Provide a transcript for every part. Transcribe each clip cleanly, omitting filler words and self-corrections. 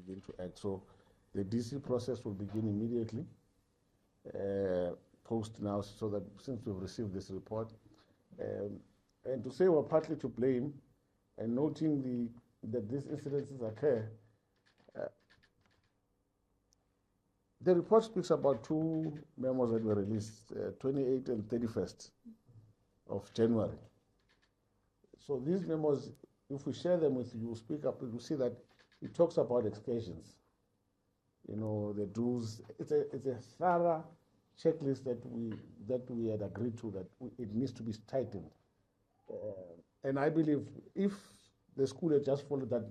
begin to act. So the DC process will begin immediately, post now, so that since we've received this report, and to say we're partly to blame, and noting that these incidences occur, the report speaks about two memos that were released, 28th and 31st of January. So these memos, if we share them with you, speak up, you see that it talks about excursions. You know, the dues. It's a thorough checklist that we had agreed to, that it needs to be tightened. And I believe if the school had just followed that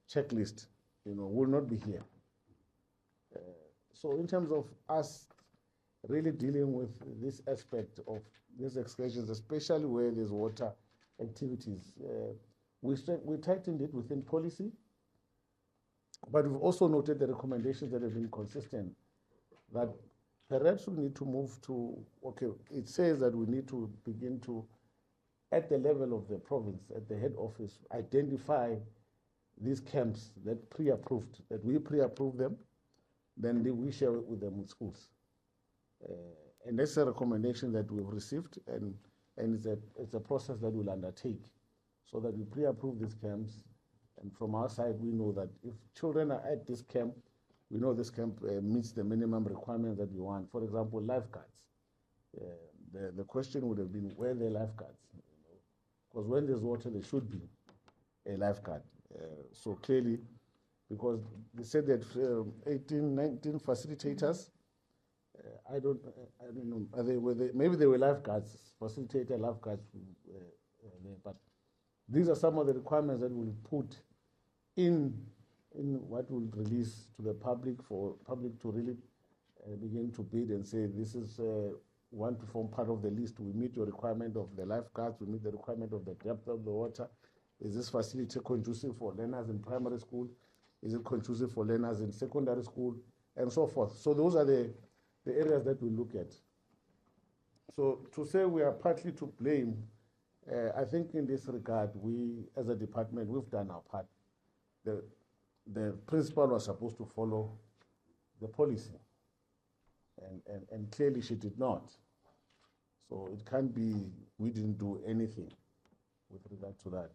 checklist, you know, we'll not be here. So in terms of us really dealing with this aspect of these excursions, especially where there's water activities, we tightened it within policy, but we've also noted the recommendations that have been consistent, that perhaps we need to move to, okay, it says that we need to begin to, at the level of the province, at the head office, identify these camps that we pre-approve them, then we share with them with schools. And that's a recommendation that we've received, and it's a process that we'll undertake, so that we pre-approve these camps. And from our side, we know that if children are at this camp, we know this camp meets the minimum requirements that we want. For example, lifeguards. The question would have been, where are the lifeguards? Because when there's water, there should be a lifeguard. So clearly, because they said that 18, 19 facilitators, I don't know, maybe they were lifeguards, lifeguards, but these are some of the requirements that we'll put in what we'll release to the public, for public to really begin to bid and say, this is want to form part of the list. We meet your requirement of the lifeguards, we meet the requirement of the depth of the water. Is this facility conducive for learners in primary school? Is it conducive for learners in secondary school? And so forth. So those are the areas that we look at. So to say we are partly to blame, I think in this regard, we as a department, we've done our part. The principal was supposed to follow the policy, and clearly she did not. So it can't be we didn't do anything with regard to that.